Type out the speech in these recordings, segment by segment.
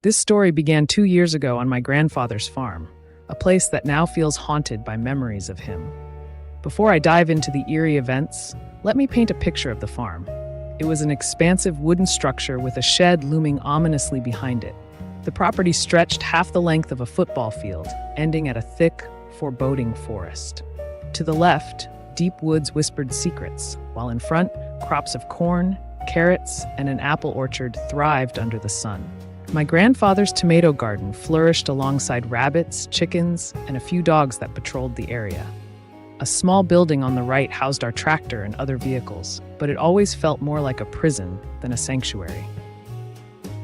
This story began 2 years ago on my grandfather's farm, a place that now feels haunted by memories of him. Before I dive into the eerie events, let me paint a picture of the farm. It was an expansive wooden structure with a shed looming ominously behind it. The property stretched half the length of a football field, ending at a thick, foreboding forest. To the left, deep woods whispered secrets, while in front, crops of corn, carrots, and an apple orchard thrived under the sun. My grandfather's tomato garden flourished alongside rabbits, chickens, and a few dogs that patrolled the area. A small building on the right housed our tractor and other vehicles, but it always felt more like a prison than a sanctuary.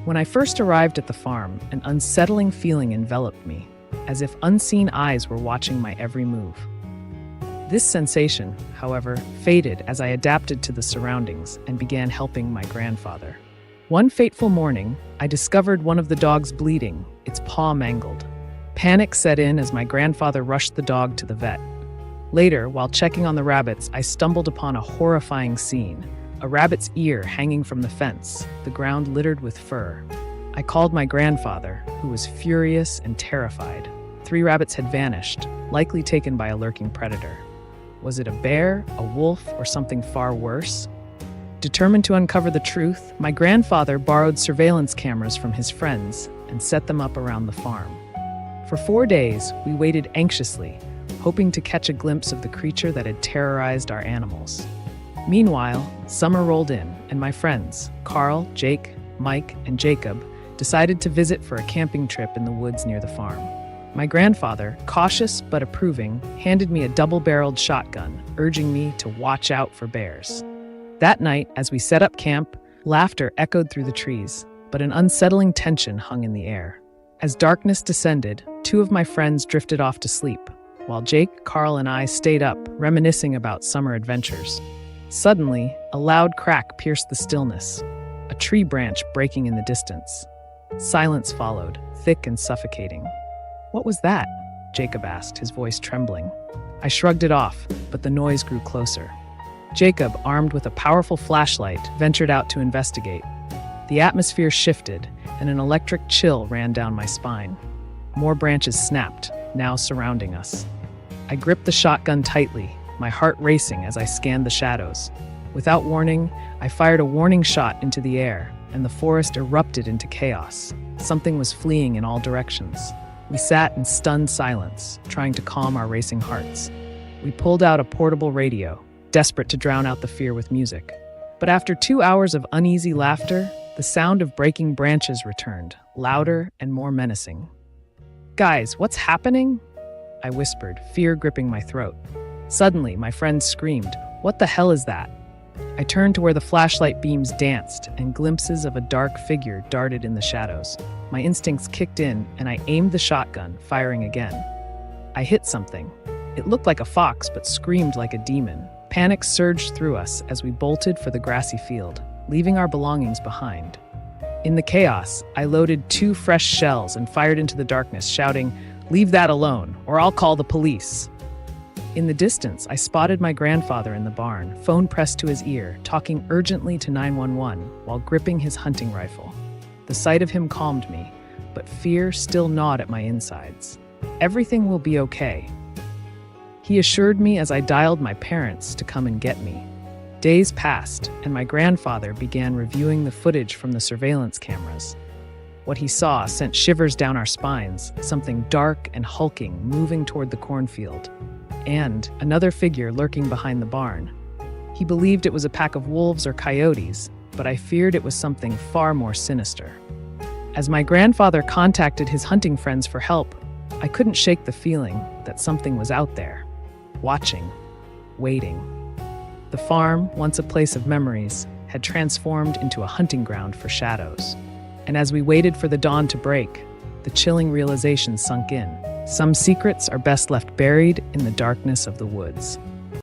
When I first arrived at the farm, an unsettling feeling enveloped me, as if unseen eyes were watching my every move. This sensation, however, faded as I adapted to the surroundings and began helping my grandfather. One fateful morning, I discovered one of the dogs bleeding, its paw mangled. Panic set in as my grandfather rushed the dog to the vet. Later, while checking on the rabbits, I stumbled upon a horrifying scene. A rabbit's ear hanging from the fence, the ground littered with fur. I called my grandfather, who was furious and terrified. 3 rabbits had vanished, likely taken by a lurking predator. Was it a bear, a wolf, or something far worse? Determined to uncover the truth, my grandfather borrowed surveillance cameras from his friends and set them up around the farm. For 4 days, we waited anxiously, hoping to catch a glimpse of the creature that had terrorized our animals. Meanwhile, summer rolled in, and my friends, Carl, Jake, Mike, and Jacob, decided to visit for a camping trip in the woods near the farm. My grandfather, cautious but approving, handed me a double-barreled shotgun, urging me to watch out for bears. That night, as we set up camp, laughter echoed through the trees, but an unsettling tension hung in the air. As darkness descended, 2 of my friends drifted off to sleep, while Jake, Carl, and I stayed up, reminiscing about summer adventures. Suddenly, a loud crack pierced the stillness, a tree branch breaking in the distance. Silence followed, thick and suffocating. "What was that?" Jacob asked, his voice trembling. I shrugged it off, but the noise grew closer. Jacob, armed with a powerful flashlight, ventured out to investigate. The atmosphere shifted, and an electric chill ran down my spine. More branches snapped, now surrounding us. I gripped the shotgun tightly, my heart racing as I scanned the shadows. Without warning, I fired a warning shot into the air, and the forest erupted into chaos. Something was fleeing in all directions. We sat in stunned silence, trying to calm our racing hearts. We pulled out a portable radio, desperate to drown out the fear with music. But after 2 hours of uneasy laughter, the sound of breaking branches returned, louder and more menacing. "Guys, what's happening?" I whispered, fear gripping my throat. Suddenly, my friend screamed, "What the hell is that?" I turned to where the flashlight beams danced and glimpses of a dark figure darted in the shadows. My instincts kicked in and I aimed the shotgun, firing again. I hit something. It looked like a fox but screamed like a demon. Panic surged through us as we bolted for the grassy field, leaving our belongings behind. In the chaos, I loaded 2 fresh shells and fired into the darkness, shouting, "Leave that alone, or I'll call the police." In the distance, I spotted my grandfather in the barn, phone pressed to his ear, talking urgently to 911 while gripping his hunting rifle. The sight of him calmed me, but fear still gnawed at my insides. "Everything will be okay," he assured me as I dialed my parents to come and get me. Days passed, and my grandfather began reviewing the footage from the surveillance cameras. What he saw sent shivers down our spines, something dark and hulking moving toward the cornfield, and another figure lurking behind the barn. He believed it was a pack of wolves or coyotes, but I feared it was something far more sinister. As my grandfather contacted his hunting friends for help, I couldn't shake the feeling that something was out there, watching, waiting. The farm, once a place of memories, had transformed into a hunting ground for shadows. And as we waited for the dawn to break, the chilling realization sunk in. Some secrets are best left buried in the darkness of the woods.